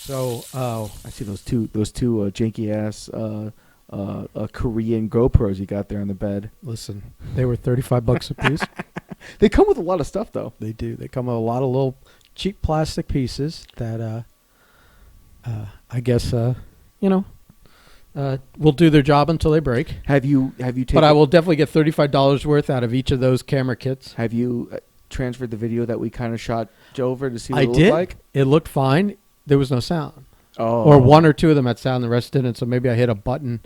So, I see those two janky ass Korean GoPros you got there on the bed. listen, they were $35 a piece. They come with a lot of stuff though. They do. They come with a lot of little cheap plastic pieces that, I guess, will do their job until they break. Have you taken? But I will definitely get $35 worth out of each of those camera kits. Have you transferred the video that we kind of shot over to see what I it did. looked like? It looked fine. There was no sound. Oh. Or one or two of them had sound, the rest didn't. So maybe I hit a button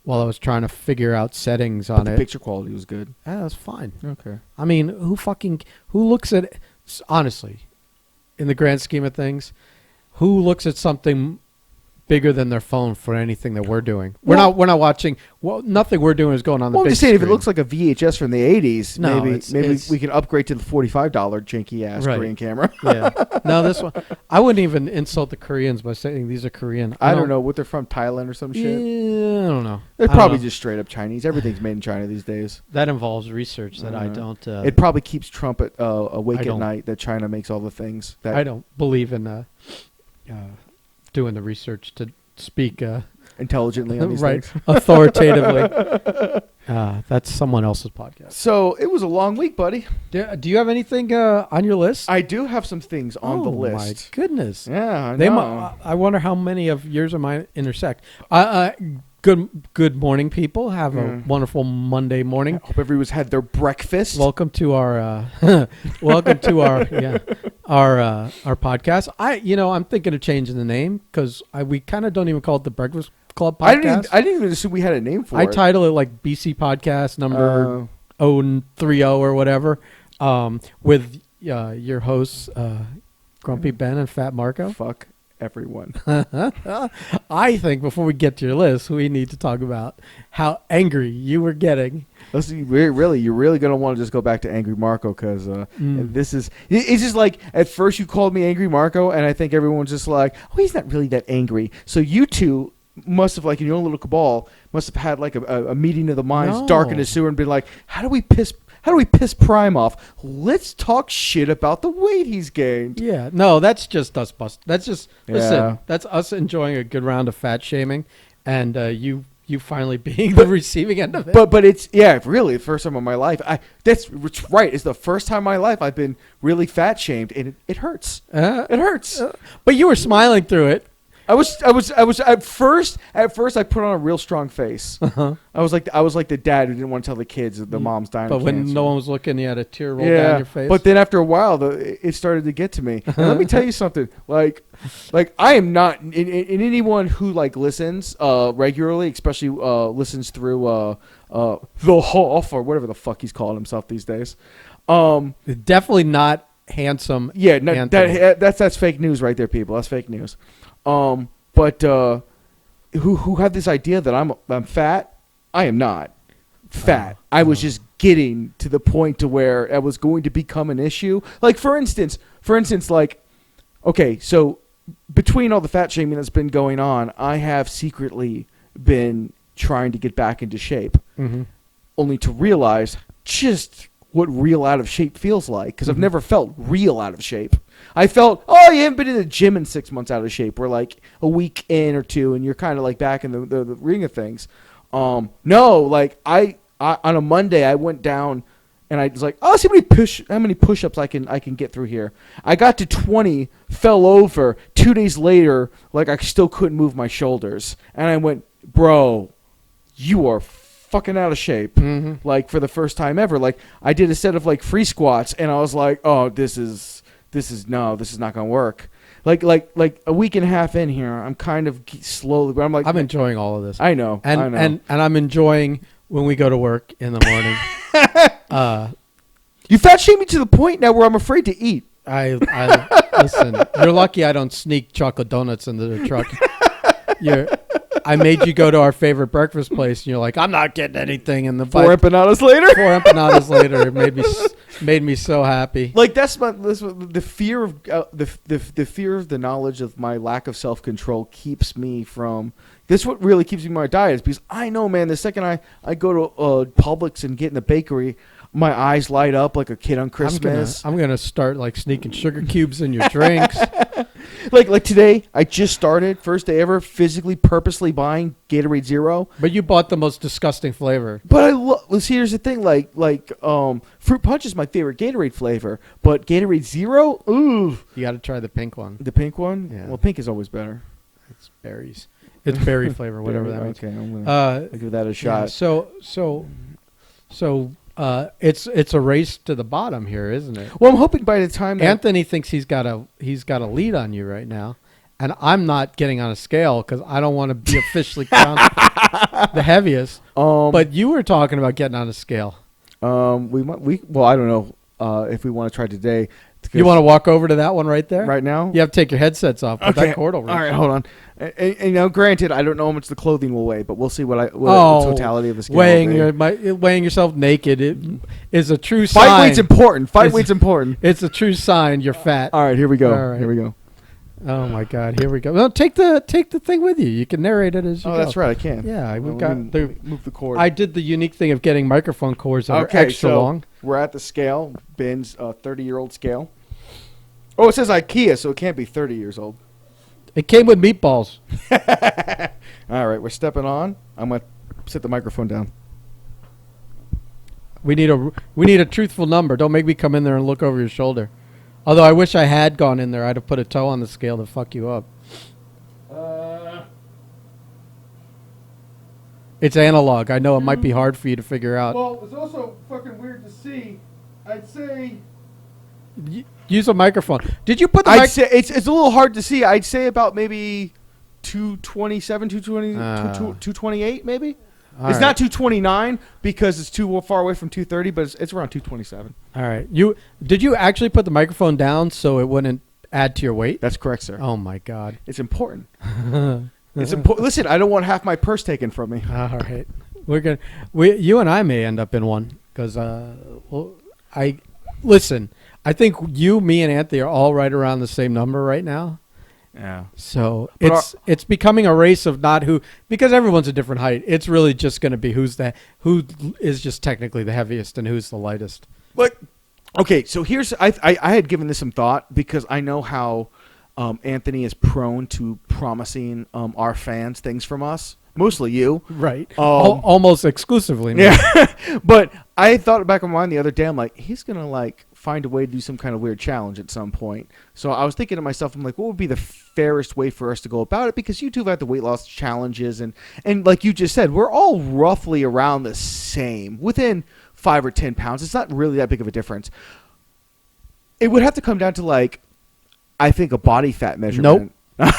while I was trying to figure out settings on the it. picture quality was good. Yeah, that's fine. Okay. I mean, who looks at, honestly, in the grand scheme of things, who looks at something bigger than their phone for anything that we're doing? We're not watching. Well, nothing we're doing is going on the I'm big just saying, screen. if it looks like a VHS from the 80s, No, maybe we can upgrade to the $45 janky ass Right. Korean camera. Yeah. No, this one. I wouldn't even insult the Koreans by saying these are Korean. I don't know what they're from, Thailand or some shit. Yeah, I don't know. They're I don't probably know. just straight up Chinese. Everything's made in China these days. That involves research that I don't. It probably keeps Trump awake I at don't- night that China makes all the things. That I don't believe in doing the research to speak intelligently on these right things. authoritatively. That's someone else's podcast. So it was a long week, buddy. Do you have anything on your list? I do have some things on the list. My goodness. Yeah, I know. I wonder how many of yours and mine intersect. Good morning, people. Have a wonderful Monday morning. I hope everyone's had their breakfast. Welcome to our our podcast. I'm thinking of changing the name because we kind of don't even call it the Breakfast Club podcast. I didn't even assume we had a name for it. I title it like BC Podcast number 030 or whatever, with your hosts Grumpy Ben and Fat Marco. Fuck everyone. I think before we get to your list, we need to talk about how angry you were getting. Listen, you're really gonna want to just go back to Angry Marco because this is. It's just like at first you called me Angry Marco, and I think everyone's just like, oh, he's not really that angry. So you two must have, like in your own little cabal, must have had like a meeting of the minds, No. dark in the sewer, and been like, how do we piss Prime off? Let's talk shit about the weight he's gained. Yeah, no, that's just us That's just listen. Yeah. That's us enjoying a good round of fat shaming, and you finally being the receiving end of it. But it's really the first time in my life. It's right. It's the first time in my life I've been really fat shamed, and it hurts. It hurts. But you were smiling through it. I was at first I put on a real strong face. Uh-huh. I was like the dad who didn't want to tell the kids that the mom's dying. But of when cancer. no one was looking, you had a tear roll down your face. But then after a while, it started to get to me. And let me tell you something. Like I am not in anyone who like listens regularly, especially listens through the Hoff or whatever the fuck he's calling himself these days. Definitely not handsome. Yeah, no, Anthony. that's fake news right there, people. That's fake news. But who had this idea that I'm fat? I am not fat. I was just getting to the point to where it was going to become an issue. Like for instance, like, okay, so between all the fat shaming that's been going on, I have secretly been trying to get back into shape, only to realize just what real out of shape feels like, because I've never felt real out of shape. I felt, oh, you haven't been in the gym in 6 months out of shape. We're like a week in or two, and you're kind of like back in the ring of things. No, like I on a Monday I went down, and I was like, oh, see how many push-ups I can get through here. I got to 20, fell over. 2 days later, like I still couldn't move my shoulders, and I went, bro, you are fucking out of shape. Like for the first time ever. Like I did a set of like free squats, and I was like, oh, this is not gonna work. Like a week and a half in here, I'm kind of slowly, but I'm enjoying all of this. I know, and I'm enjoying when we go to work in the morning. You fat shame me to the point now where I'm afraid to eat. I listen. You're lucky I don't sneak chocolate donuts into the truck. I made you go to our favorite breakfast place, and you're like, I'm not getting anything. And the 4 empanadas later. 4 empanadas later, it made me so happy. Like the fear of the fear of the knowledge of my lack of self-control keeps me from. This what really keeps me in my diet is because I know, man. The second I go to Publix and get in the bakery, my eyes light up like a kid on Christmas. I'm gonna start like sneaking sugar cubes in your drinks. like today, I just started first day ever physically purposely buying Gatorade Zero. But you bought the most disgusting flavor. But see, here's the thing, like fruit punch is my favorite Gatorade flavor, but Gatorade Zero, ooh, You got to try the pink one. the pink one. Yeah. Well, pink is always better. It's berries. It's berry flavor, whatever that means. Okay, I'm gonna give that a shot. Yeah, so it's a race to the bottom here, isn't it? Well, I'm hoping by the time that Anthony thinks he's got a lead on you right now, and I'm not getting on a scale because I don't want to be officially crowned the heaviest. But you were talking about getting on a scale. well, I don't know if we want to try today. You want to walk over to that one right there? Right now? You have to take your headsets off. But that cord will reach. All right, hold on. And now, granted, I don't know how much the clothing will weigh, but we'll see what the totality of the scale will be. Weighing yourself naked is a true sign. Fight weight's important. Fight weight's important. It's a true sign you're fat. All right, here we go. All right. Here we go. Oh my God! Here we go. Well, take the thing with you. You can narrate it as you go. Oh, that's right. I can. Yeah, we've Let got me move the cord. I did the unique thing of getting microphone cords that are extra so long. We're at the scale. Ben's 30-year-old scale. Oh, it says IKEA, so it can't be 30 years old. It came with meatballs. All right, we're stepping on. I'm gonna set the microphone down. We need a truthful number. Don't make me come in there and look over your shoulder. Although I wish I had gone in there, I'd have put a toe on the scale to fuck you up. It's analog. I know it might be hard for you to figure out. Well, it's also fucking weird to see. I'd say. Use a microphone. Did you put the I'd say it's a little hard to see. I'd say about maybe 227, 220, 228 maybe. It's not 229 because it's too far away from 230, but it's around 227. All right. Did you actually put the microphone down so it wouldn't add to your weight? That's correct, sir. Oh my God. It's important. It's important. Listen, I don't want half my purse taken from me. All right. You and I may end up in one because I think you, me, and Anthony are all right around the same number right now. Yeah. So it's becoming a race of not who, because everyone's a different height. It's really just going to be who is just technically the heaviest and who's the lightest. But okay, so here's I had given this some thought because I know how Anthony is prone to promising our fans things from us. Mostly you. Right. Almost exclusively. Yeah. But I thought back in my mind the other day, I'm like, he's going to find a way to do some kind of weird challenge at some point. So I was thinking to myself, I'm like, what would be the fairest way for us to go about it? Because you two have had the weight loss challenges. And like you just said, we're all roughly around the same, within 5 or 10 pounds. It's not really that big of a difference. It would have to come down to I think a body fat measurement. Nope.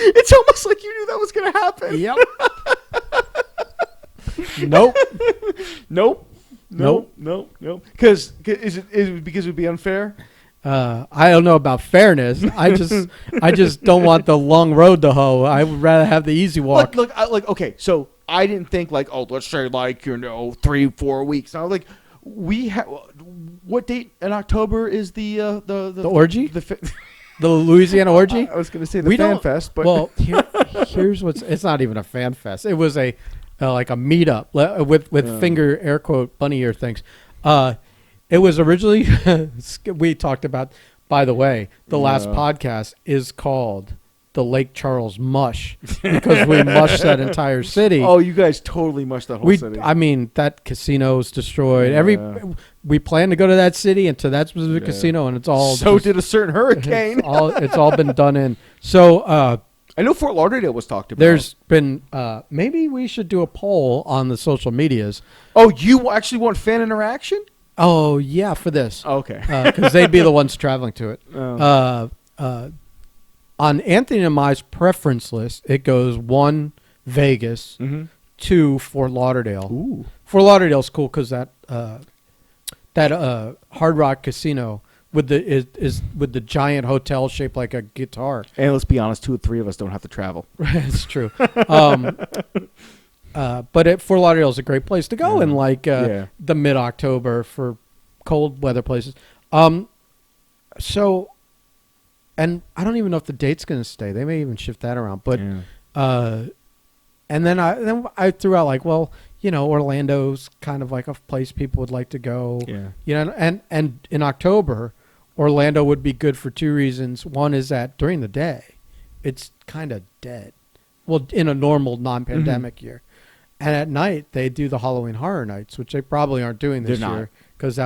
It's almost like you knew that was going to happen. Yep. Nope. Nope. Because is it because it would be unfair? I don't know about fairness. I just don't want the long road to hoe. I would rather have the easy walk. Look, okay. So I didn't think let's say 3-4 weeks. I was like, what date in October is the orgy? The Louisiana orgy? I was going to say the fan fest, but well, here's it's not even a fan fest. It was a meetup with finger air quote bunny ear things. It was originally we talked about. By the way, the last podcast is called the Lake Charles Mush because we mushed that entire city. Oh, you guys totally mushed that whole city. I mean, that casino's destroyed. We plan to go to that city and to that specific casino, and it's all. So did a certain hurricane. It's all been done in. So I know Fort Lauderdale was talked about. There's been maybe we should do a poll on the social medias. Oh, you actually want fan interaction? Oh yeah, for this. Okay, because they'd be the ones traveling to it. On Anthony and my preference list, it goes 1 Vegas, 2 Fort Lauderdale. Ooh. Fort Lauderdale's cool because that Hard Rock Casino with the giant hotel shaped like a guitar. And let's be honest, 2 or 3 of us don't have to travel. It's true. But Fort Lauderdale is a great place to go in the mid-October for cold weather places. So. And I don't even know if the date's going to stay. They may even shift that around. But and then I threw out Orlando's kind of like a place people would like to go. Yeah. And in October, Orlando would be good for two reasons. One is that during the day, it's kind of dead. Well, in a normal non-pandemic year. And at night, they do the Halloween Horror Nights, which they probably aren't doing this year because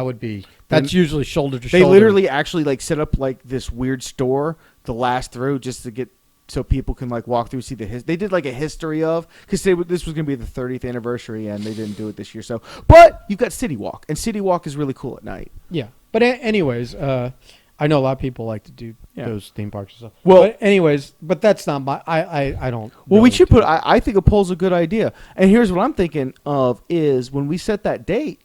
that's usually shoulder to shoulder. They literally actually like set up like this weird store to last through just to get so people can like walk through, see they did like a history of, because this was going to be the 30th anniversary and they didn't do it this year. So, but you've got City Walk, and City Walk is really cool at night. Yeah. But anyways, I know a lot of people like to do those theme parks and stuff. Well, but anyways, but that's not my. I don't. Well, we should put. I think a poll's a good idea. And here's what I'm thinking of is when we set that date.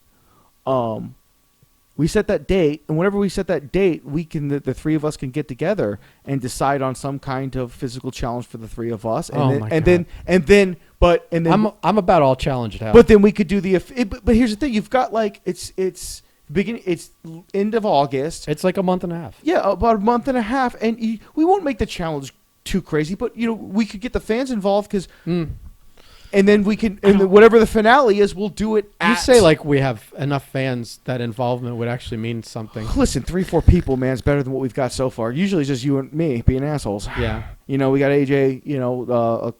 We set that date, and whenever we set that date, we can the three of us can get together and decide on some kind of physical challenge for the three of us. And then I'm about all challenge it out. But then we could do but here's the thing: you've got like it's end of August. It's like a month and a half. Yeah, about a month and a half, and we won't make the challenge too crazy, but we could get the fans involved because. And then we can, and whatever the finale is, we'll do it. You say like we have enough fans that involvement would actually mean something. Listen, 3-4 people, man, is better than what we've got so far. Usually, it's just you and me being assholes. Yeah. We got AJ,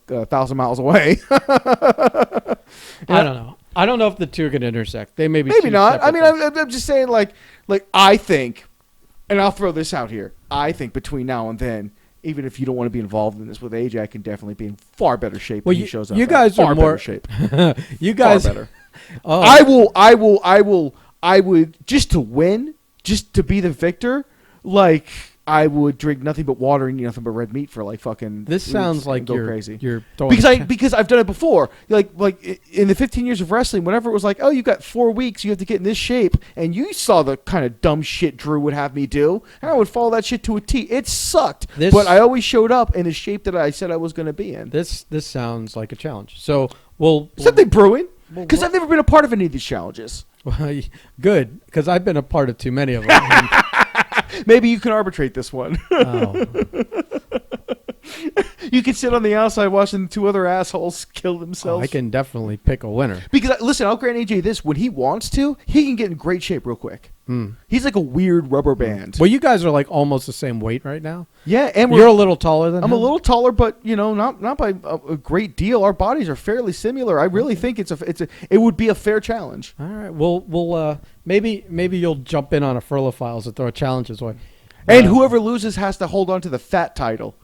1,000 miles away. I don't know. I don't know if the two are going to intersect. They maybe not. I mean, I'm just saying, like I think, and I'll throw this out here. I think between now and then. Even if you don't want to be involved in this with AJ, I can definitely be in far better shape when he shows up. You guys are more better shape. You guys far better. Oh. I would just to win, just to be the victor. Like I would drink nothing but water and eat nothing but red meat for like fucking. This sounds like go you're crazy. You're because I've done it before. Like in the 15 years of wrestling, whenever it was like, oh, you got 4 weeks, you have to get in this shape, and you saw the kind of dumb shit Drew would have me do, and I would follow that shit to a T. It sucked, but I always showed up in the shape that I said I was going to be in. This sounds like a challenge. So we'll something brewing because I've never been a part of any of these challenges. Good, because I've been a part of too many of them. Maybe you can arbitrate this one. Oh. You can sit on the outside watching two other assholes kill themselves. I can definitely pick a winner. Because, listen, I'll grant AJ this. When he wants to, he can get in great shape real quick. He's like a weird rubber band. Well, you guys are like almost the same weight right now. Yeah, and you're a little taller than him. I'm a little taller, but not by a great deal. Our bodies are fairly similar. I really think it would be a fair challenge. All right, we'll maybe you'll jump in on a Furlophiles and throw a challenge his way. And whoever loses has to hold on to the fat title.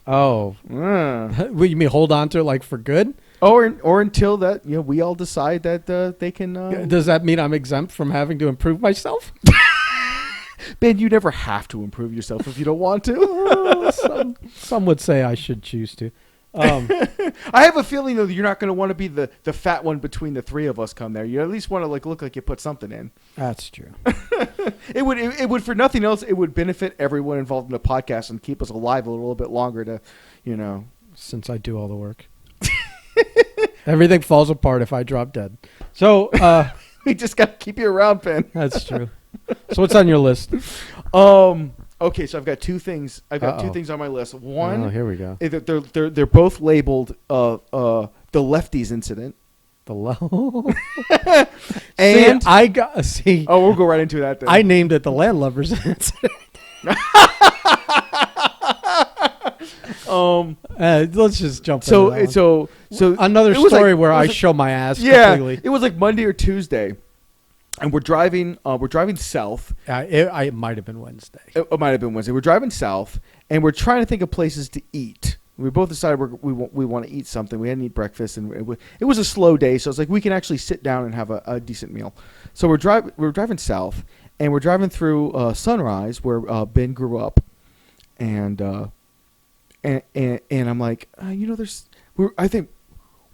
Oh, what you mean hold on to it like for good? Or until that we all decide that they can. Does that mean I'm exempt from having to improve myself? Ben, you never have to improve yourself if you don't want to. Some would say I should choose to. I have a feeling though that you're not going to want to be the fat one between the three of us. Come there, you at least want to look like you put something in. That's true. It would for nothing else. It would benefit everyone involved in the podcast and keep us alive a little bit longer. Since I do all the work. Everything falls apart if I drop dead. So we just got to keep you around, Ben. That's true. So what's on your list? Okay, so I've got two things. Two things on my list. One, here we go. They're both labeled the Lefty's incident. And I got see. Oh, we'll go right into that then. I named it the Landlubbers incident. Let's just jump. So another story where I show my ass. Yeah, completely. It was like Monday or Tuesday, and we're driving south. It might have been Wednesday. It might have been Wednesday. We're driving south, and we're trying to think of places to eat. We both decided we want to eat something. We hadn't eaten breakfast, and it was a slow day, so it's like we can actually sit down and have a decent meal. So we're driving south, and we're driving through Sunrise, where Ben grew up, and I'm like, I think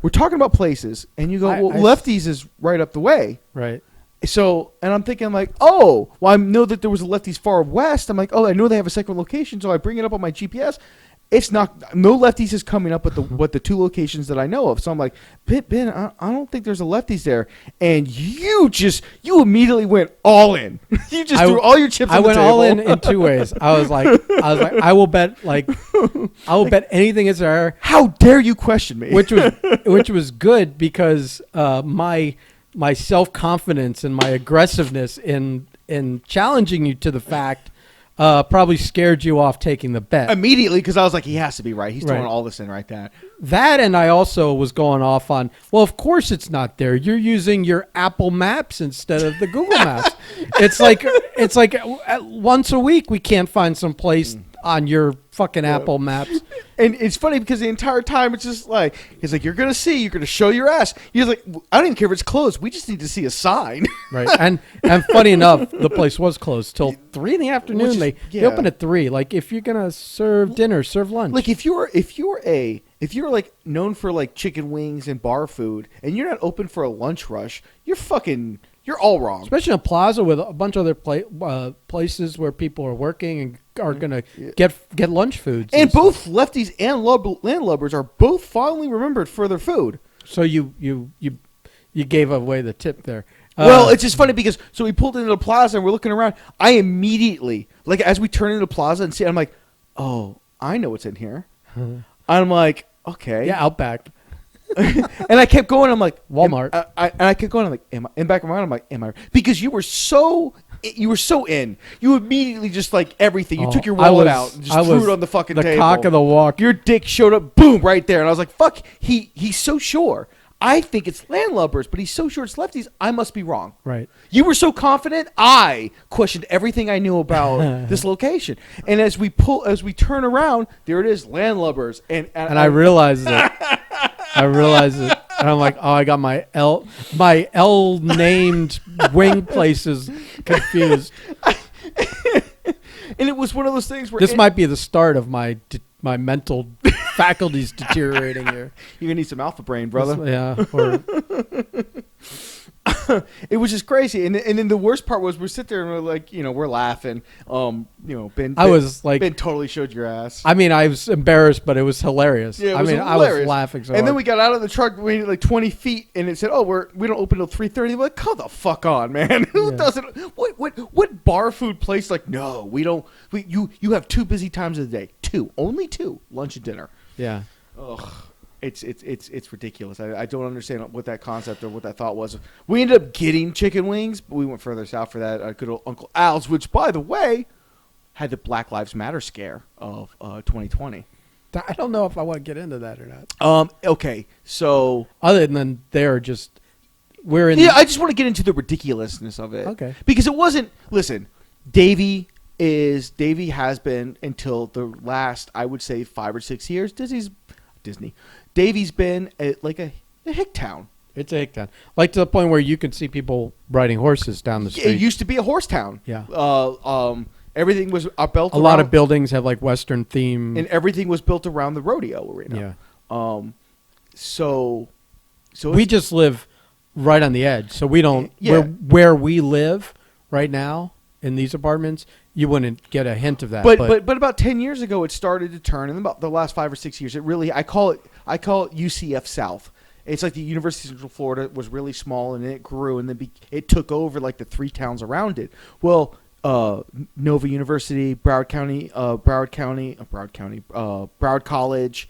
we're talking about places, and you go, Lefty's is right up the way, right? So, and I'm thinking like, I know that there was a Lefty's far west. I'm like, I know they have a second location, so I bring it up on my GPS. It's not. No Lefties is coming up with the two locations that I know of. So I'm like, Ben, I don't think there's a Lefties there. And you immediately went all in. You just threw all your chips on the table. I went all in 2 ways. I was like, I will bet anything is there. How dare you question me? Which was good because my self-confidence and my aggressiveness in challenging you to the fact probably scared you off taking the bet. Immediately, because I was like, he has to be right. He's throwing all this in right there. That, and I also was going off on, well, of course it's not there. You're using your Apple Maps instead of the Google Maps. It's like once a week we can't find some place on your fucking Apple Maps. And it's funny because the entire time it's just like, he's like, you're going to show your ass. He's like, I don't even care if it's closed. We just need to see a sign. Right. And funny enough, the place was closed till 3 in the afternoon. They open at 3. Like, if you're going to serve dinner, serve lunch. Like, if you're like known for like chicken wings and bar food and you're not open for a lunch rush, you're all wrong. Especially in a plaza with a bunch of other places where people are working and are going to get lunch foods. And both Lefties and landlubbers are both fondly remembered for their food. So you gave away the tip there. Well, it's just funny because so we pulled into the plaza and we're looking around. I immediately, like as we turn into the plaza and see, I'm like, oh, I know what's in here. I'm like, okay. Yeah, Outback. And I kept going. I'm like Walmart. And I kept going. I'm like, am I? In back of my mind, I'm like, am I? Because you were so in. You immediately just like everything. You took your wallet out and just threw it on the fucking table. The cock of the walk. Your dick showed up, boom, right there. And I was like, fuck. He's so sure. I think it's landlubbers, but he's so sure it's Lefties. I must be wrong. Right. You were so confident. I questioned everything I knew about this location. And as we turn around, there it is, landlubbers. And I realized it. I realized it. And I'm like, oh, I got my L named wing places confused. And it was one of those things where this might be the start of my mental faculties deteriorating here. You're gonna need some alpha brain, brother. It was just crazy, and then the worst part was we sit there and we're like, we're laughing. Ben totally showed your ass. I mean, I was embarrassed, but it was hilarious. Yeah, hilarious. I was laughing so hard. And then we got out of the truck, we went like 20 feet, and it said, "Oh, we don't open till 3:30." Like, come the fuck on, man. Who doesn't? What bar food place? Like, no, we don't. You have 2 busy times of the day. Only 2, lunch and dinner. Yeah. Ugh. It's ridiculous. I don't understand what that concept or what that thought was. We ended up getting chicken wings, but we went further south for that. Good old Uncle Al's, which, by the way, had the Black Lives Matter scare of 2020. I don't know if I want to get into that or not. Okay, so other than I just want to get into the ridiculousness of it. Okay, because it wasn't. Listen, Davey has been until the last, I would say, 5 or 6 years. Disney. Davey's been like a hick town. It's a hick town. Like to the point where you can see people riding horses down the street. It used to be a horse town. Yeah. Everything was built around. A lot of buildings have like Western theme. And everything was built around the rodeo arena. Yeah. So we just live right on the edge. So we don't, where we live right now in these apartments, you wouldn't get a hint of that. But about 10 years ago, it started to turn. And about the last 5 or 6 years, it really, I call it UCF South. It's like the University of Central Florida was really small, and it grew, and then it took over like the 3 towns around it. Well, Nova University, Broward College,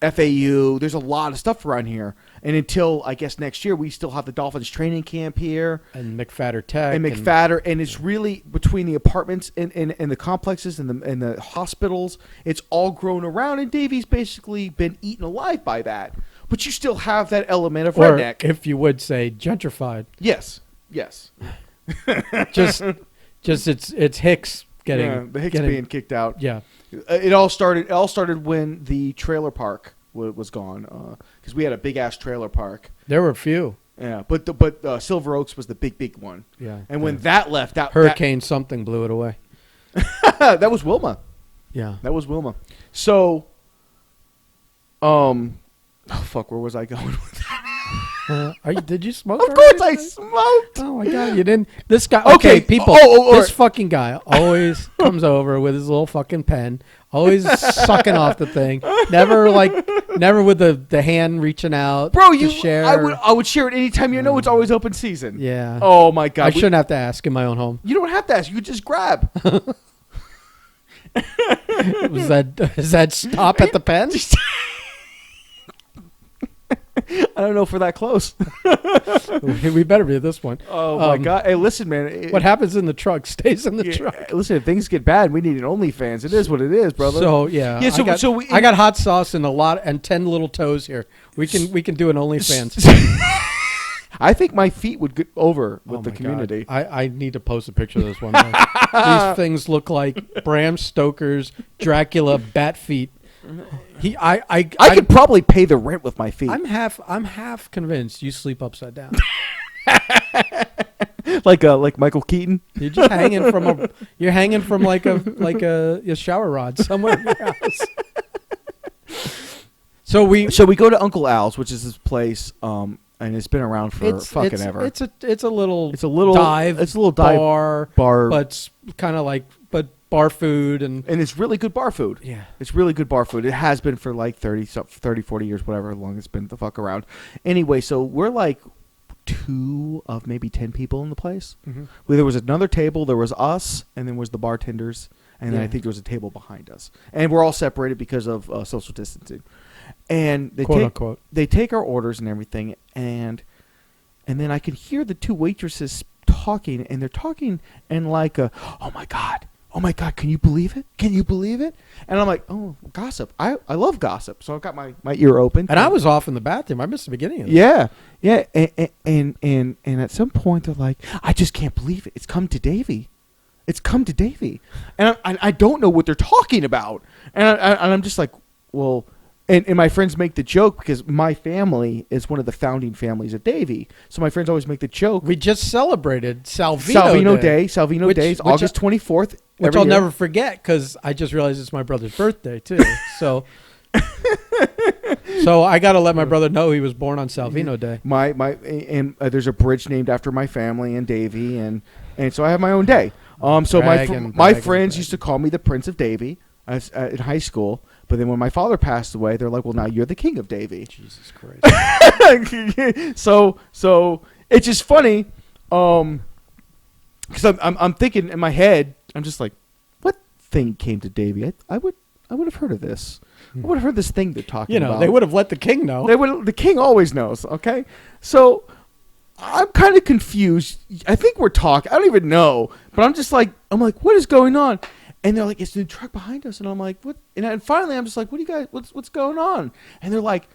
FAU. There's a lot of stuff around here. And until, I guess, next year, we still have the Dolphins training camp here. And McFadder Tech. And it's really between the apartments and the complexes and the hospitals. It's all grown around, and Davey's basically been eaten alive by that. But you still have that element of redneck. If you would say gentrified. Yes. just it's Hicks getting the Hicks being kicked out. Yeah. It all started when the trailer park was gone, because we had a big ass trailer park. There were a few. Yeah, but Silver Oaks was the big one. Yeah. And when that left, Hurricane something blew it away. That was Wilma. Yeah. That was Wilma. So, where was I going with that? Did you smoke? Of already? course I smoked. Oh my god, you didn't. This guy. Okay, Okay, people. oh, this fucking guy always comes over with his little fucking pen, always sucking off the thing. Never with the hand reaching out. Bro, to share. I would share it anytime. You know, it's always open season. Yeah. Oh my god. I shouldn't have to ask in my own home. You don't have to ask. You could just grab. Is that stop at the pen? I don't know if we're that close. We better be at this point. Oh my god! Hey, listen, man. What happens in the truck stays in the truck. Listen, if things get bad, we need an OnlyFans. It is what it is, brother. So yeah. I got hot sauce and 10 little toes here. We can do an OnlyFans. I think my feet would get over with the my community. God. I need to post a picture of this one day. These things look like Bram Stoker's Dracula bat feet. I could probably pay the rent with my feet. I'm half convinced you sleep upside down. like Michael Keaton. You're just hanging from like a shower rod somewhere in your house. So we go to Uncle Al's, which is this place, and it's been around for ever. It's a little dive bar, but it's kind of like bar food and it's really good bar food. Yeah, it's really good bar food. It has been for like 30, 40 years, whatever long it's been the fuck around. Anyway, so we're like 2 of maybe 10 people in the place. Mm-hmm. There was another table. There was us, and then was the bartenders, and then I think there was a table behind us, and we're all separated because of social distancing. And they take our orders and everything, and then I can hear the 2 waitresses talking, and they're talking in like oh my god, can you believe it? Can you believe it? And I'm like, oh, gossip. I love gossip. So I've got my ear open. And I was off in the bathroom. I missed the beginning of this. Yeah. And at some point they're like, I just can't believe it. It's come to Davy. And I don't know what they're talking about. And I'm just like, well, and my friends make the joke because my family is one of the founding families of Davy. So my friends always make the joke. We just celebrated Salvino Day. Salvino Day is August 24th. Which I'll never forget because I just realized it's my brother's birthday too. So I got to let my brother know he was born on Salvino Day. There's a bridge named after my family and Davy, and so I have my own day. So my friends used to call me the Prince of Davy in high school. But then when my father passed away, they're like, well, now you're the king of Davy. Jesus Christ. So it's just funny because I'm thinking in my head, I'm just like, what thing came to Davy? I would have heard of this. I would have heard this thing they're talking about. They would have let the king know. The king always knows, okay? So I'm kind of confused. I think we're talking. I don't even know. But I'm like, what is going on? And they're like, it's the truck behind us. And I'm like, what? And finally, I'm just like, what do you guys, what's going on? And they're like,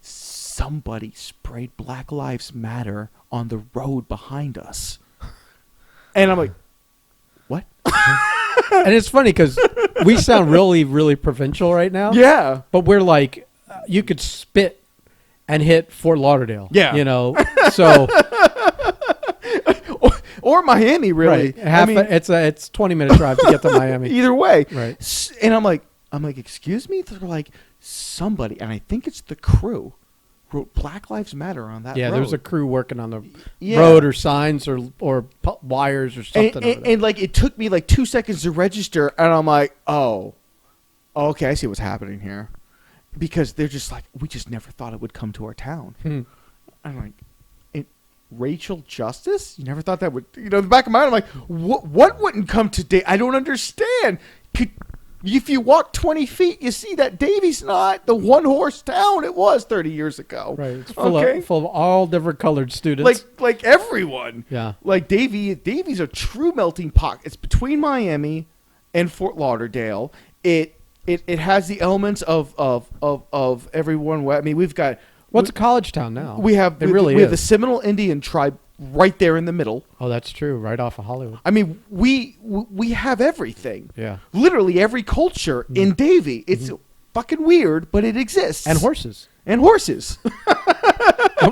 somebody sprayed Black Lives Matter on the road behind us. And I'm like, what? And it's funny because we sound really, really provincial right now. Yeah. But we're like, you could spit and hit Fort Lauderdale. Yeah. So. Or Miami, really. Right. It's 20-minute drive to get to Miami. Either way. Right. And I'm like, excuse me? They're like, somebody, and I think it's the crew, wrote Black Lives Matter on that road. Yeah, there was a crew working on the road or signs or wires or something. And like, it took me like 2 seconds to register, and I'm like, oh, okay, I see what's happening here. Because they're just like, we just never thought it would come to our town. I'm like, racial justice? You never thought that would, in the back of my mind, I'm like, what wouldn't come today? I don't understand. If you walk 20 feet, you see that Davy's not the one-horse town it was 30 years ago. Right. It's full of all different colored students. Like everyone. Yeah. Like Davy's a true melting pot. It's between Miami and Fort Lauderdale. It has the elements of everyone. I mean, we've got. What's a college town now? We have the Seminole Indian tribe right there in the middle. Oh, that's true. Right off of Hollywood. I mean, we have everything. Yeah. Literally every culture in Davie. It's fucking weird, but it exists. And horses. Don't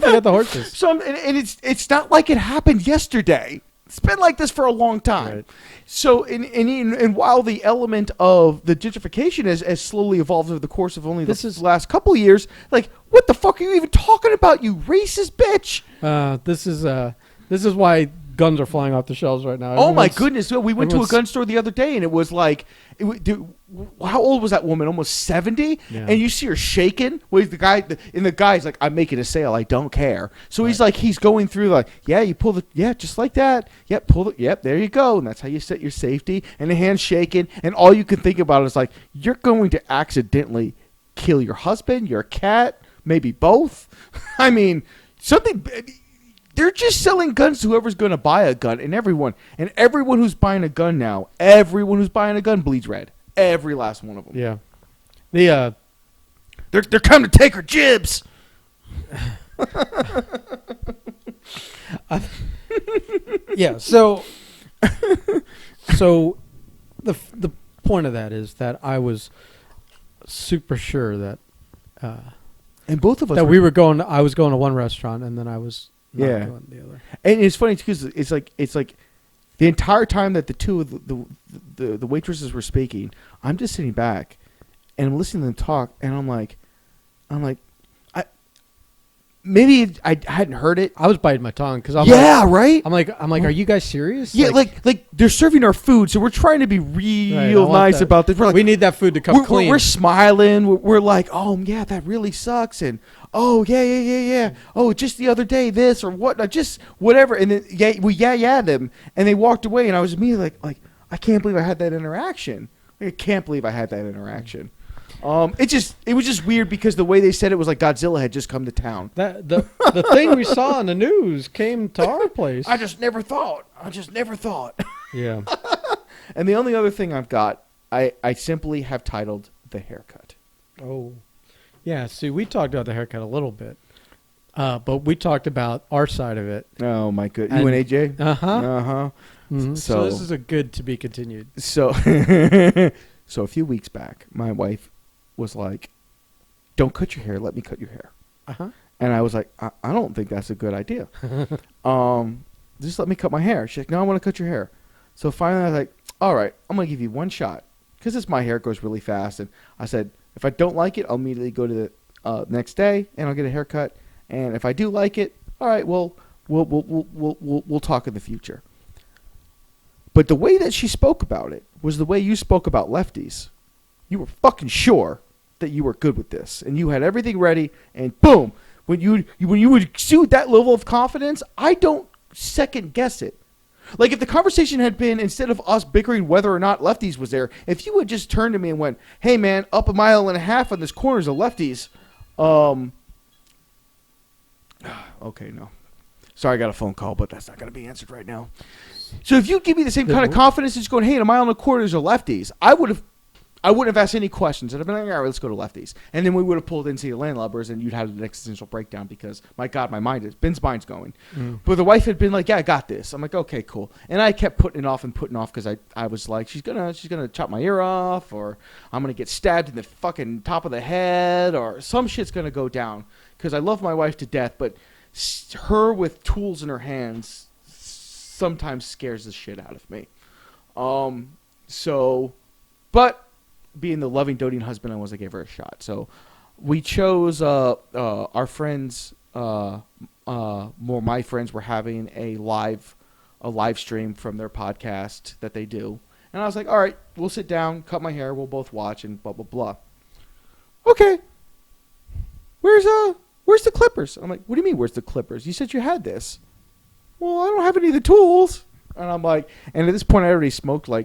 forget the horses. So and it's not like it happened yesterday. It's been like this for a long time. Right. So, and while the element of the gentrification has slowly evolved over the course of only the last couple of years, like, what the fuck are you even talking about, you racist bitch? This is why guns are flying off the shelves right now. Oh my goodness! We went to a gun store the other day, and it was like, dude, how old was that woman? Almost 70, yeah. And you see her shaking. Well, the guy's like, "I'm making a sale. I don't care." So he's like, he's going through like, "Yeah, you pull just like that. Yep, yep, there you go." And that's how you set your safety. And the hand's shaking, and all you can think about is like, you're going to accidentally kill your husband, your cat, maybe both. I mean, something. They're just selling guns to whoever's going to buy a gun, and everyone who's buying a gun now, everyone who's buying a gun bleeds red. Every last one of them. Yeah. They're coming to take her jibs. Yeah. So the point of that is that I was super sure that and both of us that we were going. I was going to one restaurant, and then I was. Yeah, the other. And it's funny because it's like the entire time that the two of the waitresses were speaking, I'm just sitting back and I'm listening to them talk, and I'm like, maybe I hadn't heard it. I was biting my tongue because I'm right. I'm like, are you guys serious? Yeah, like they're serving our food, so we're trying to be real nice about this. We're like, we need that food to come clean. We're smiling. We're like, oh yeah, that really sucks, and oh yeah. Oh, just the other day, this or what, just whatever. And then we them, and they walked away, and I was immediately like, I can't believe I had that interaction. I can't believe I had that interaction. It was just weird because the way they said it was like Godzilla had just come to town. The thing we saw on the news came to our place. I just never thought. Yeah. And the only other thing I've got, I simply have titled The Haircut. Oh. Yeah, see, we talked about the haircut a little bit. But we talked about our side of it. Oh, my goodness. You and AJ? Uh-huh. Uh-huh. Mm-hmm. So this is a good to be continued. So a few weeks back, my wife was like, don't cut your hair, let me cut your hair. Uh-huh. And I was like, I don't think that's a good idea. Just let me cut my hair. She's like, no, I want to cut your hair. So finally I was like, all right, I'm going to give you one shot. Because it's my hair, it goes really fast. And I said, if I don't like it, I'll immediately go to the next day and I'll get a haircut. And if I do like it, all right, well, we'll talk in the future. But the way that she spoke about it was the way you spoke about Lefties. You were fucking sure that you were good with this, and you had everything ready, and boom, when you would exude that level of confidence, I don't second guess it. Like if the conversation had been, instead of us bickering whether or not Lefties was there, if you had just turned to me and went, hey man, up 1.5 miles on this corner is a Lefties. Okay, no. Sorry, I got a phone call, but that's not going to be answered right now. So if you give me the same kind of confidence as going, hey, 1.25 miles are Lefties, I wouldn't have asked any questions. I'd have been like, all right, let's go to Lefties. And then we would have pulled into the landlubbers, and you'd have an existential breakdown because, my God, Ben's mind's going. Mm. But the wife had been like, yeah, I got this. I'm like, okay, cool. And I kept putting it off because I was like, she's gonna chop my ear off, or I'm going to get stabbed in the fucking top of the head, or some shit's going to go down. Because I love my wife to death, but her with tools in her hands sometimes scares the shit out of me. But being the loving, doting husband I was, I gave her a shot. So we chose our friends, my friends were having a live stream from their podcast that they do. And I was like, all right, we'll sit down, cut my hair, we'll both watch, and blah, blah, blah. Okay. Where's the clippers? I'm like, what do you mean, where's the clippers? You said you had this. Well, I don't have any of the tools. And I'm like, and at this point I already smoked I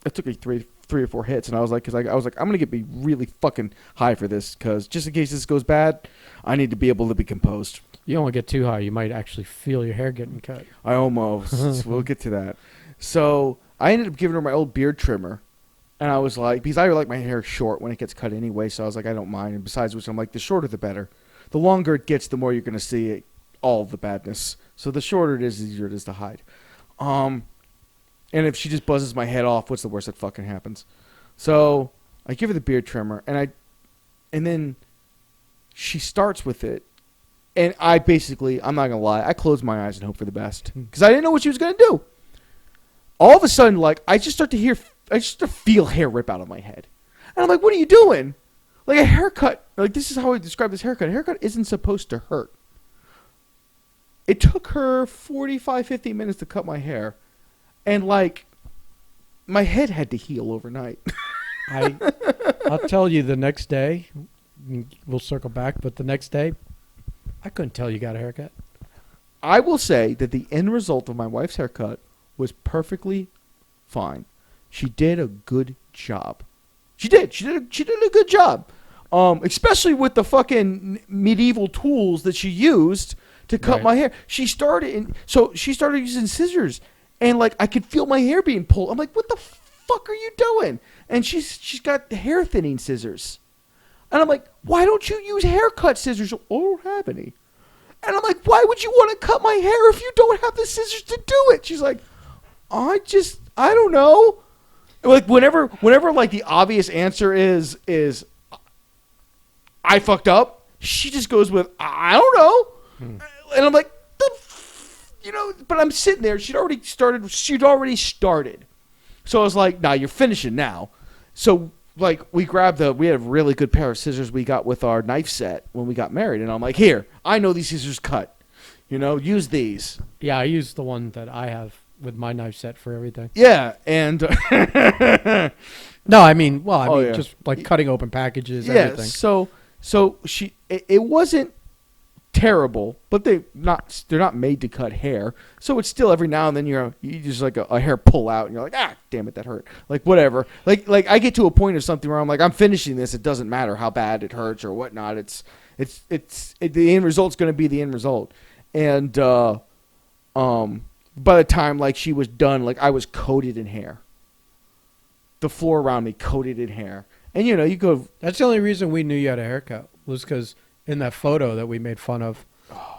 took like three or four hits, and I was like, I'm gonna be really fucking high for this, because just in case this goes bad, I need to be able to be composed. You don't want to get too high; you might actually feel your hair getting cut. I almost. We'll get to that. So I ended up giving her my old beard trimmer, and I was like, because I like my hair short when it gets cut anyway, so I was like, I don't mind. And besides which, I'm like, the shorter the better. The longer it gets, the more you're gonna see all the badness. So the shorter it is, the easier it is to hide. And if she just buzzes my head off, what's the worst that fucking happens? So I give her the beard trimmer, and then she starts with it, And I basically, I'm not going to lie, I closed my eyes and hoped for the best. Because I didn't know what she was going to do. All of a sudden, like, I just start to feel hair rip out of my head. And I'm like, what are you doing? Like a haircut, like this is how I describe this haircut. A haircut isn't supposed to hurt. It took her 45, 50 minutes to cut my hair. And like, my head had to heal overnight. I'll tell you the next day, we'll circle back, but the next day, I couldn't tell you got a haircut. I will say that the end result of my wife's haircut was perfectly fine. She did a good job. She did a good job. Especially with the fucking medieval tools that she used to cut my hair. She started using scissors, and like I could feel my hair being pulled. I'm like, what the fuck are you doing? And she's got hair thinning scissors. And I'm like, why don't you use haircut scissors? Oh, I don't have any. And I'm like, why would you want to cut my hair if you don't have the scissors to do it? She's like, I don't know. Like whenever like the obvious answer is I fucked up, she just goes with I don't know. And I'm like, but I'm sitting there. She'd already started. So I was like, nah, you're finishing now. So like we had a really good pair of scissors we got with our knife set when we got married, and I'm like, here, I know these scissors cut. Use these. Yeah, I use the one that I have with my knife set for everything. Yeah, and no, I mean, yeah. just like cutting open packages, yeah, everything. So it wasn't terrible, but they're not made to cut hair. So it's still every now and then you just like a hair pull out and you're like, ah, damn it, that hurt. Like whatever. Like I get to a point of something where I'm like, I'm finishing this. It doesn't matter how bad it hurts or whatnot. It's the end result's going to be the end result. And by the time like she was done, like I was coated in hair. The floor around me coated in hair. And you go. That's the only reason we knew you had a haircut was because in that photo that we made fun of,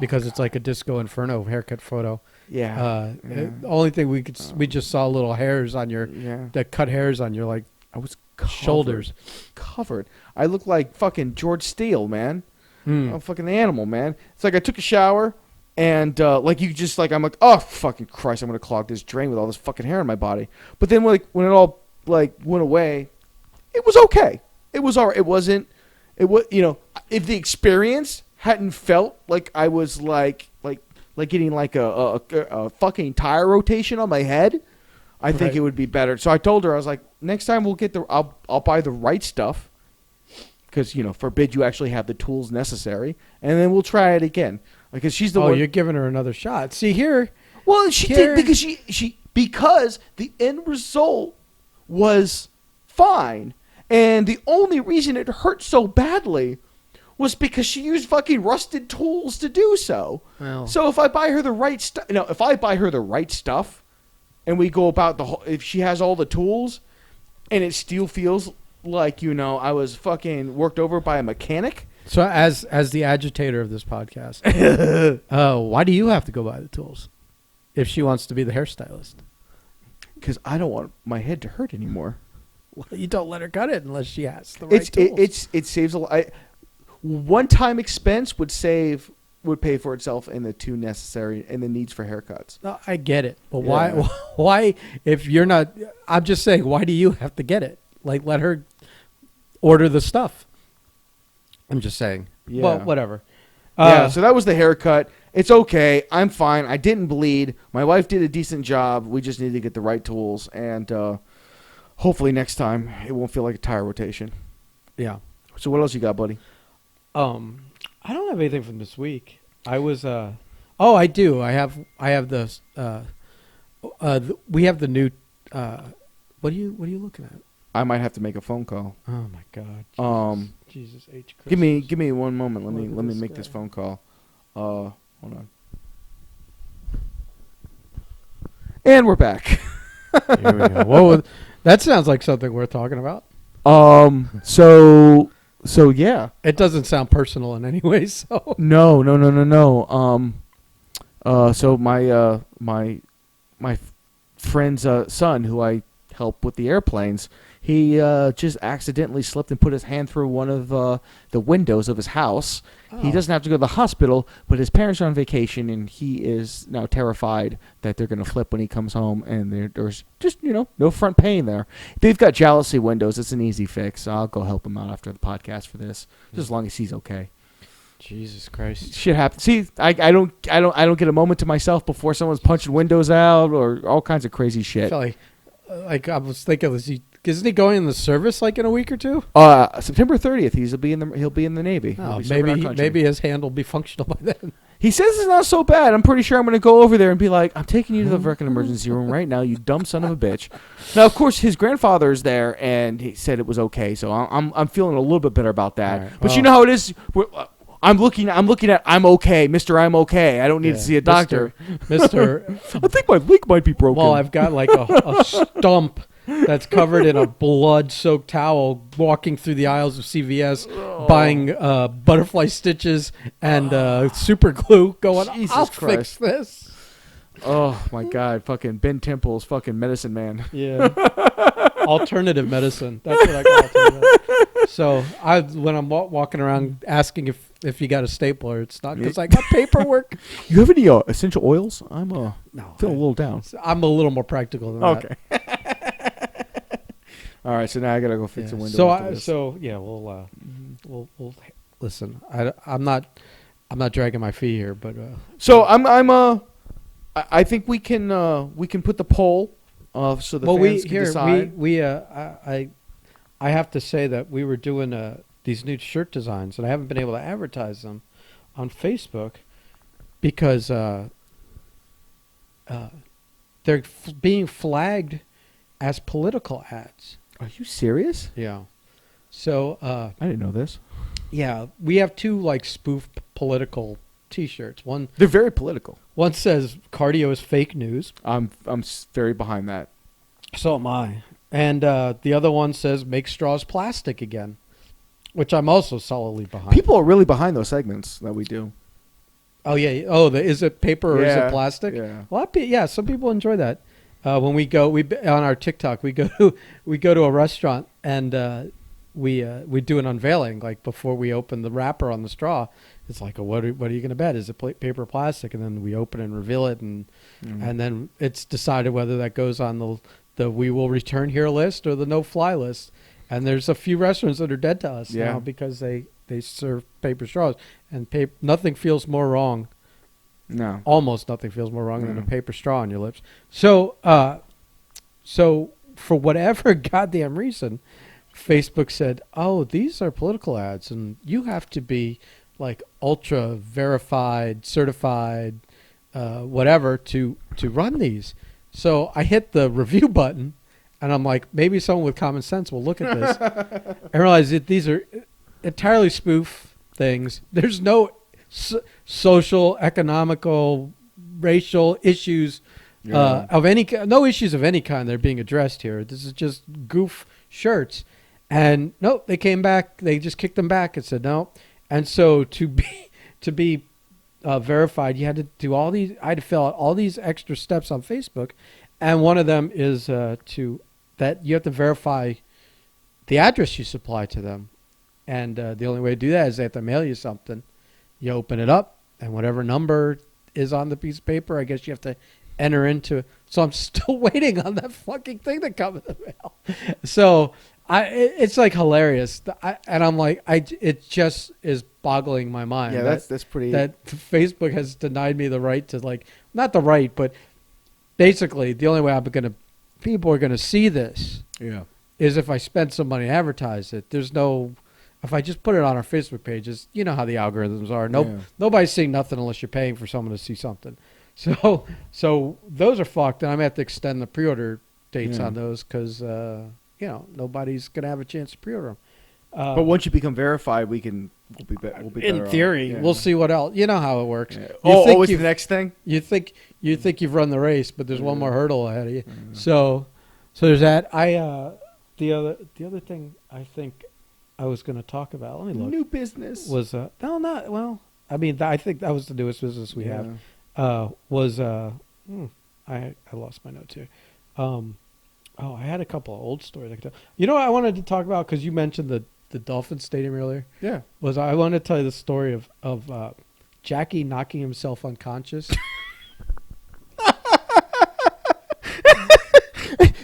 because it's like a Disco Inferno haircut photo. Yeah. The only thing we just saw little hairs on your, that cut hairs on your like I was shoulders. Covered. I look like fucking George Steele, man. I'm fucking the animal, man. It's like I took a shower and I'm like, oh fucking Christ, I'm gonna clog this drain with all this fucking hair on my body. But then like when it all like went away, it was okay. It was all right. It was if the experience hadn't felt like I was like getting like a fucking tire rotation on my head, I think it would be better. So I told her, I was like, next time I'll buy the right stuff, because forbid you actually have the tools necessary, and then we'll try it again. Because she's the one. Oh, you're giving her another shot. See here. Well, she did because the end result was fine. And the only reason it hurt so badly was because she used fucking rusted tools to do so. Well. So if I buy her the right stuff, and we go about if she has all the tools, and it still feels like I was fucking worked over by a mechanic. So as the agitator of this podcast, why do you have to go buy the tools if she wants to be the hairstylist? Because I don't want my head to hurt anymore. Well, you don't let her cut it unless she has the right tools. It saves a lot. One-time expense would pay for itself in the two necessary and the needs for haircuts. No, I get it, but why if you're not? I'm just saying, why do you have to get it? Like, let her order the stuff. I'm just saying. Yeah. Well, whatever. So that was the haircut. It's okay. I'm fine. I didn't bleed. My wife did a decent job. We just need to get the right tools, and hopefully next time it won't feel like a tire rotation. Yeah. So what else you got, buddy? I don't have anything from this week. I was I do. I have the we have the new what are you looking at? I might have to make a phone call. Oh my God. Jesus H. Christmas. Give me 1 moment. Let me make this phone call. Hold on. And we're back. Here we go. Whoa, that sounds like something worth talking about. So yeah. It doesn't sound personal in any way. So no. So my friend's son, who I help with the airplanes, He just accidentally slipped and put his hand through one of the windows of his house. He doesn't have to go to the hospital, but his parents are on vacation, and he is now terrified that they're going to flip when he comes home, and there's just, no front pain there. They've got jealousy windows. It's an easy fix. I'll go help him out after the podcast for this, just as long as he's okay. Jesus Christ! Shit happens. See, I don't get a moment to myself before someone's punching windows out or all kinds of crazy shit. I feel like I was thinking, isn't he going in the service like in a week or two? September 30th, he'll be in the Navy. Oh, maybe his hand will be functional by then. He says it's not so bad. I'm pretty sure I'm going to go over there and be like, I'm taking you to the freaking emergency room right now, you dumb son of a bitch. Now, of course, his grandfather is there, and he said it was okay, so I'm feeling a little bit better about that. Right, but you know how it is. I'm looking at I'm okay, Mr. I'm okay. I don't need to see a doctor. Mr. I think my leg might be broken. Well, I've got like a stump that's covered in a blood-soaked towel walking through the aisles of CVS buying butterfly stitches and super glue going, I'll fix this. Oh, my God. Fucking Ben Temple's fucking medicine man. Yeah. Alternative medicine. That's what I call it. So when I'm walking around asking if you got a stapler, it's not because I got paperwork. You have any essential oils? I'm feeling a little down. I'm a little more practical than that. Okay. All right, so now I gotta go fix the window. We'll listen. I'm not dragging my feet here, but I think we can put the poll so the fans can decide. I have to say that we were doing these new shirt designs, and I haven't been able to advertise them on Facebook because they're being flagged as political ads. Are you serious? Yeah. So I didn't know this. Yeah, we have two like spoof political T-shirts. They're very political. One says cardio is fake news. I'm very behind that. So am I. And the other one says make straws plastic again, which I'm also solidly behind. People are really behind those segments that we do. Oh yeah. Oh, is it paper or is it plastic? Yeah. Well, some people enjoy that. When we on our TikTok, we go to a restaurant and we do an unveiling like before we open the wrapper on the straw. It's like, what are you going to bet? Is it paper or plastic? And then we open and reveal it, and then it's decided whether that goes on the we will return here list or the no fly list. And there's a few restaurants that are dead to us now because they serve paper straws, and nothing feels more wrong. No, almost nothing feels more wrong than a paper straw on your lips. So for whatever goddamn reason, Facebook said, "Oh, these are political ads, and you have to be like ultra verified, certified, whatever to run these." So I hit the review button, and I'm like, maybe someone with common sense will look at this and realize that these are entirely spoof things. There's no social, economical, racial issues of any no issues of any kind that are being addressed here. This is just goof shirts. And no, they came back. They just kicked them back and said no. And so to be verified, you had to do all these. I had to fill out all these extra steps on Facebook, and one of them is that you have to verify the address you supply to them. And the only way to do that is they have to mail you something. You open it up, and whatever number is on the piece of paper, I guess you have to enter into. So I'm still waiting on that fucking thing to come in the mail. So it's like hilarious, and I'm like, it just is boggling my mind. Yeah, that's pretty. That Facebook has denied me the right to not the right, but basically the only way people are gonna see this. Yeah. Is if I spend some money to advertise it. There's no. If I just put it on our Facebook pages, you know how the algorithms are. Nobody's seeing nothing unless you're paying for someone to see something. So those are fucked, and I'm gonna have to extend the pre-order dates on those because nobody's gonna have a chance to pre-order them. But once you become verified, we'll be better. In theory, we'll see what else. You know how it works. Yeah. It's the next thing. You think you've run the race, but there's one more hurdle ahead of you. So there's that. The other thing I think I was going to talk about. Let me look. New business was I mean, I think that was the newest business we have. I lost my notes here. Oh, I had a couple of old stories I could tell. You know what I wanted to talk about, because you mentioned the Dolphins stadium earlier? Yeah. Was I wanted to tell you the story of Jackie knocking himself unconscious.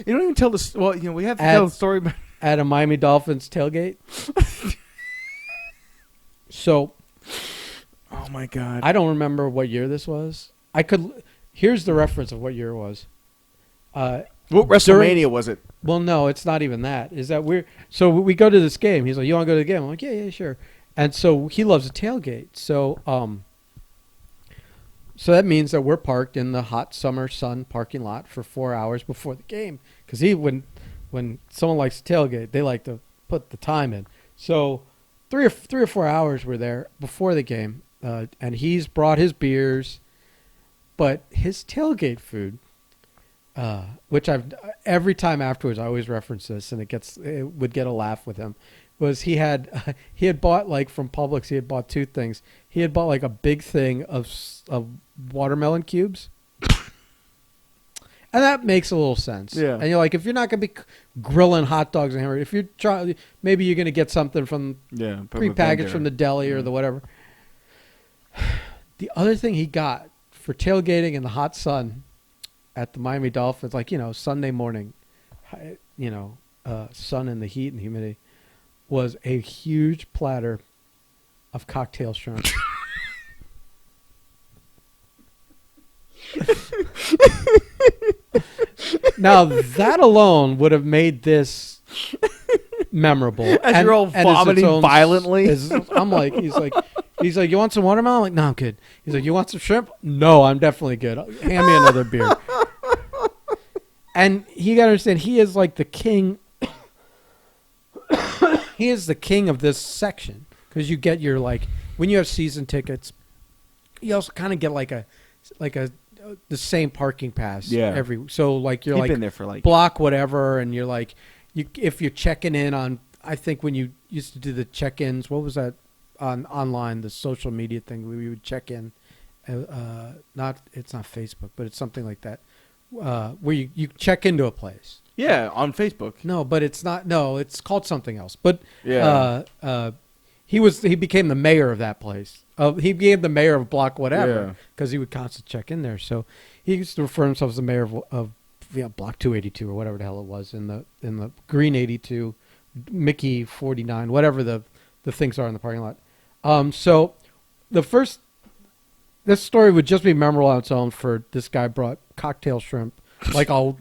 You don't even tell the well. We have to tell the story about at a Miami Dolphins tailgate. So, oh my god, I don't remember what year this was. Here's the reference of what year it was. what WrestleMania was it? Well, no, it's not even that. Is that so we go to this game. He's like, "You want to go to the game?" I'm like, "Yeah, sure." And so he loves a tailgate. So so that means that we're parked in the hot summer sun parking lot for 4 hours before the game, because when someone likes to tailgate, they like to put the time in. So 3 or 4 hours we're there before the game, and he's brought his beers, but his tailgate food, which every time afterwards I always reference this, and it would get a laugh with him, was he had bought, like, from Publix, he had bought 2 things. He had bought like a big thing of watermelon cubes. And that makes a little sense. Yeah. And you're like, if you're not going to be grilling hot dogs and hamburgers, if you're trying, maybe you're going to get something from prepackaged from the deli or the whatever. The other thing he got for tailgating in the hot sun at the Miami Dolphins, like, Sunday morning, sun and the heat and humidity, was a huge platter of cocktail shrimp. Now, that alone would have made this memorable. As you're all vomiting violently. I'm like, he's like, you want some watermelon? I'm like, no, I'm good. He's like, you want some shrimp? No, I'm definitely good. Hand me another beer. And you got to understand, he is like the king. He is the king of this section, because you get your, like, when you have season tickets, you also kind of get like the same parking pass. Yeah. So like you're You've like been there for like block whatever, and you're like, if you're checking in on, I think when you used to do the check-ins, what was that online, the social media thing where we would check in, it's not Facebook, but it's something like that, where you check into a place. Yeah, on Facebook. No, but it's not. No, it's called something else. But yeah, he became the mayor of that place. He became the mayor of block whatever, because he would constantly check in there. So he used to refer himself as the mayor of block 282 or whatever the hell it was, in the green 82, Mickey 49, whatever the things are in the parking lot. So this story would just be memorable on its own, for this guy brought cocktail shrimp, like a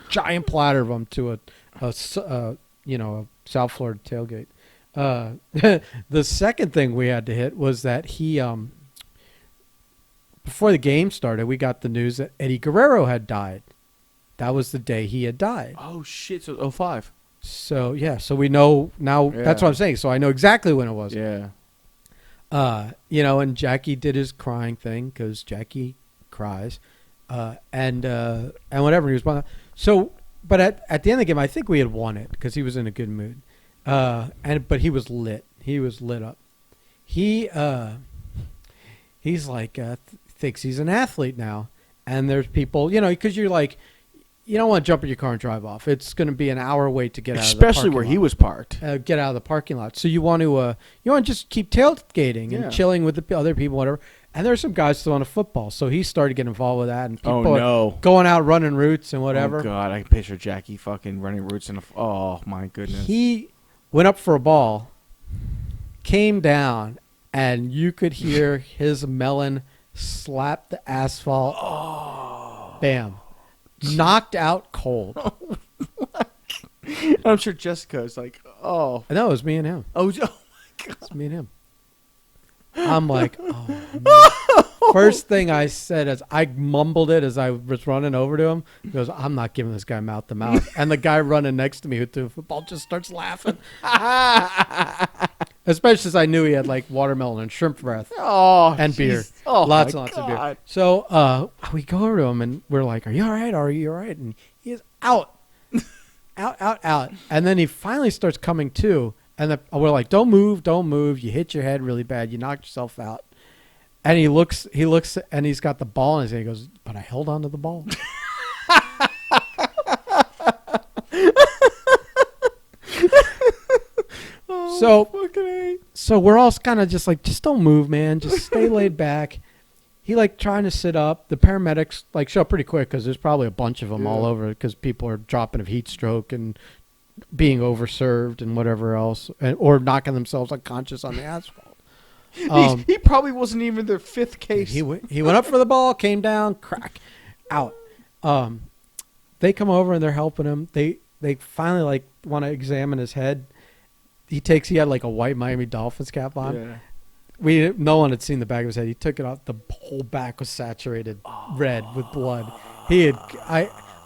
giant platter of them, to a South Florida tailgate. The second thing we had to hit was that he, before the game started, we got the news that Eddie Guerrero had died. That was the day he had died. Oh shit! So 05. So yeah, so we know now. Yeah. That's what I'm saying. So I know exactly when it was. Yeah. And Jackie did his crying thing, because Jackie cries, and whatever. He was so, but at the end of the game, I think we had won it, because he was in a good mood. But he was lit. He was lit up. He's like, thinks he's an athlete now. And there's people, because you're like, you don't want to jump in your car and drive off. It's going to be an hour wait to get out of the parking lot. Especially where he was parked. Get out of the parking lot. So you want to just keep tailgating and chilling with the other people, whatever. And there's some guys still on a football. So he started getting involved with that. And people are going out running routes and whatever. Oh, God. I can picture Jackie fucking running routes oh, my goodness. He went up for a ball, came down, and you could hear his melon slap the asphalt. Oh. Bam. Knocked out cold. I'm sure Jessica's like, oh. No, it was me and him. Oh my God. It's me and him. I'm like, oh, man. First thing I said, as I mumbled it as I was running over to him, he goes, I'm not giving this guy mouth to mouth. And the guy running next to me who threw the football just starts laughing. Especially as I knew he had like watermelon and shrimp breath and beer. Oh, lots and lots of beer. So we go over to him and we're like, are you all right? Are you all right? And he is out. out. And then he finally starts coming to. And we're like, don't move. You hit your head really bad. You knocked yourself out. And he looks, and he's got the ball in his hand. He goes, but I held on to the ball. So we're all kind of just like, just don't move, man. Just stay laid back. He like trying to sit up. The paramedics like show up pretty quick because there's probably a bunch of them all over because people are dropping of heat stroke and being overserved and whatever else, or knocking themselves unconscious on the asphalt. He probably wasn't even their fifth case. He went up for the ball, came down, crack, out. They come over and they're helping him. They finally like want to examine his head. He had like a white Miami Dolphins cap on. Yeah. No one had seen the back of his head. He took it off. The whole back was saturated red with blood. He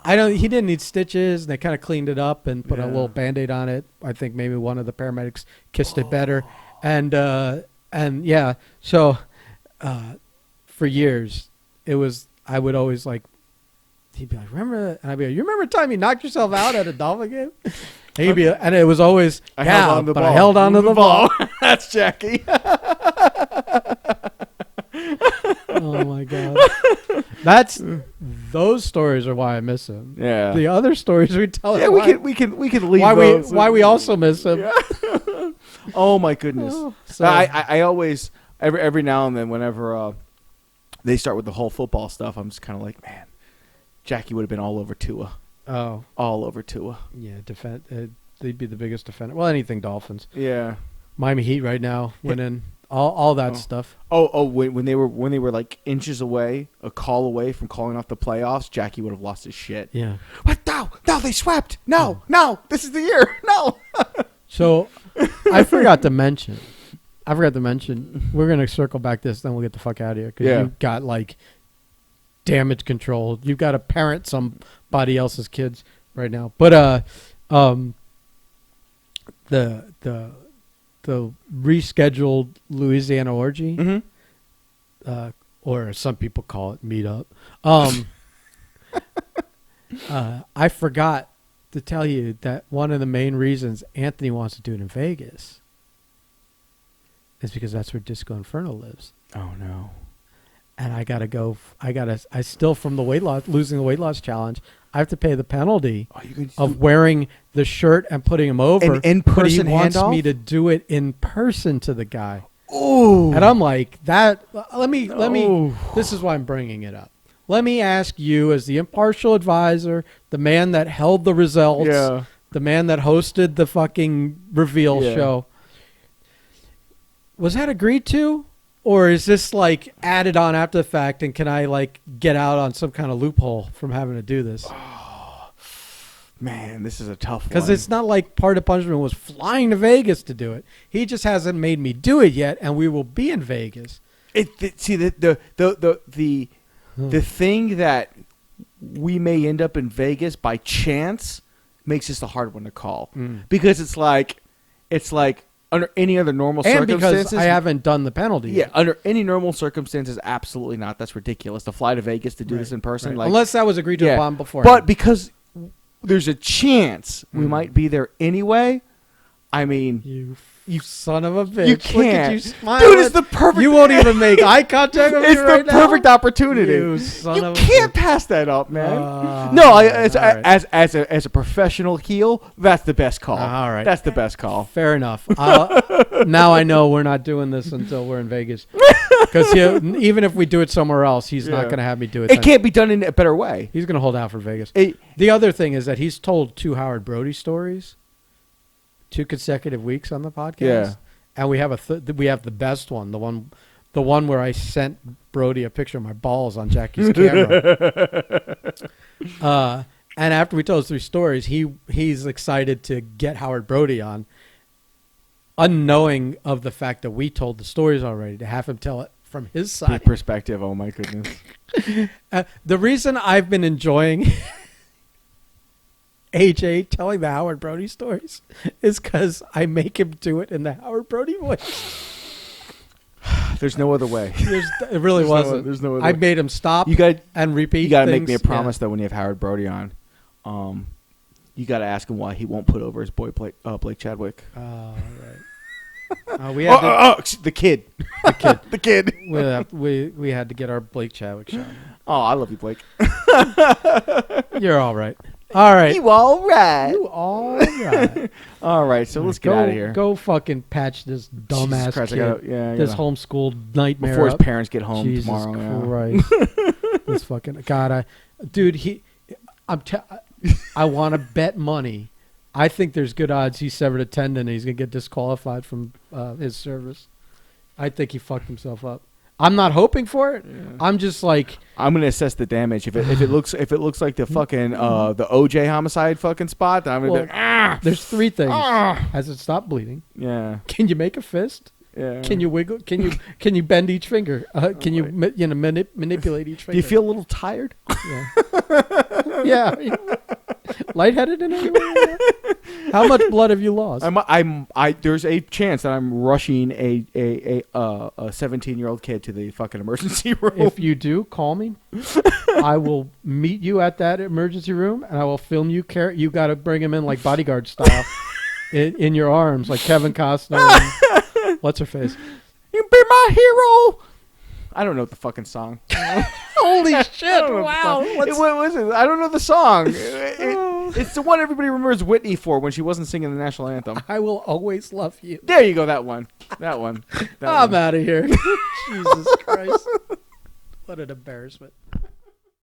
didn't need stitches. And they kind of cleaned it up and put a little Band-Aid on it. I think maybe one of the paramedics kissed it better. And yeah, so for years, I would always like, he'd be like, remember that? And I'd be like, you remember the time you knocked yourself out at a Dolphin game? And he'd be, and it was always, I held on to the ball. That's Jackie. Oh my God. Those stories are why I miss him. Yeah. The other stories we tell. Yeah, we can leave those. Why we also miss him. Yeah. Oh my goodness. So I always every now and then whenever they start with the whole football stuff, I'm just kind of like, man, Jackie would have been all over Tua. Oh. All over Tua. Yeah, they'd be the biggest defender. Well, anything Dolphins. Yeah. Miami Heat right now winning all that stuff. When they were like inches away, a call away from calling off the playoffs, Jackie would have lost his shit. Yeah. What? No, they swept. No, this is the year. No. So, I forgot to mention, we're going to circle back this, then we'll get the fuck out of here. Because you've got, like, damage control. You've got to parent somebody else's kids right now. But the rescheduled Louisiana orgy, or as some people call it, meetup, I forgot to tell you that one of the main reasons Anthony wants to do it in Vegas is because that's where Disco Inferno lives. Oh no! And I gotta go. I still from the losing the weight loss challenge. I have to pay the penalty of wearing the shirt and putting him over. An in-person handoff? He wants me to do it in person to the guy. Oh! And I'm like that. Let me. This is why I'm bringing it up. Let me ask you, as the impartial advisor, the man that held the results, the man that hosted the fucking reveal show, was that agreed to? Or is this like added on after the fact, and can I like get out on some kind of loophole from having to do this? Oh, man, this is a tough one. Because it's not like part of punishment was flying to Vegas to do it. He just hasn't made me do it yet, and we will be in Vegas. See the thing that we may end up in Vegas by chance makes this a hard one to call because it's like under any other normal circumstances. And because I haven't done the penalty yet. Under any normal circumstances, absolutely not. That's ridiculous to fly to Vegas to do this in person. Right. Like, unless that was agreed to upon before. But because there's a chance we might be there anyway. I mean, you son of a bitch! You can't. Look at you smiling. Dude, it's the perfect. You won't even make eye contact with me right now. It's the perfect opportunity. You can't pass that up, man. No, as a professional heel, that's the best call. All right, that's the best call. Fair enough. Now I know we're not doing this until we're in Vegas, because even if we do it somewhere else, he's not going to have me do it. It can't be done in a better way. He's going to hold out for Vegas. The other thing is that he's told 2 Howard Brody stories. 2 consecutive weeks on the podcast, and we have we have the best one, the one where I sent Brody a picture of my balls on Jackie's camera. And after we told those 3 stories, he's excited to get Howard Brody on, unknowing of the fact that we told the stories already, to have him tell it from his side perspective. Oh my goodness! The reason I've been enjoying AJ telling the Howard Brody stories is because I make him do it in the Howard Brody voice. There's no other way. It really wasn't. There's no other I way. made him stop and repeat. You got to make me a promise though when you have Howard Brody on. You got to ask him why he won't put over his boy Blake Chadwick. Oh, right. We had the kid. The kid. We had to get our Blake Chadwick shot. Oh, I love you, Blake. You're all right. All right. You all right. You all right. All right, so let's get out of here. Go fucking patch this dumbass Christ, I kid. gotta- this gotta- homeschooled nightmare Before his up. parents get home Jesus tomorrow. Yeah. Christ. This fucking God, I want to bet money. I think there's good odds he severed a tendon and he's gonna get disqualified from his service. I think he fucked himself up. I'm not hoping for it. Yeah. I'm just like I'm gonna assess the damage. If it looks like the fucking the OJ homicide fucking spot, then I'm gonna be like, there's three things. Has it stopped bleeding? Yeah. Can you make a fist? Yeah. Can you wiggle? Can you bend each finger? Can you manipulate each finger? Do you feel a little tired? Yeah. Yeah. Lightheaded in any way? How much blood have you lost? There's a chance that I'm rushing a 17-year-old kid to the fucking emergency room. If you do, call me. I will meet you at that emergency room, and I will film you. You got to bring him in like bodyguard style, in your arms, like Kevin Costner. And what's her face? You be my hero. I don't know the fucking song. Holy shit! Wow. What was it? I don't know the song. It's the one everybody remembers Whitney for when she wasn't singing the national anthem. I will always love you. There you go. That one. I'm out of here. Jesus Christ. What an embarrassment.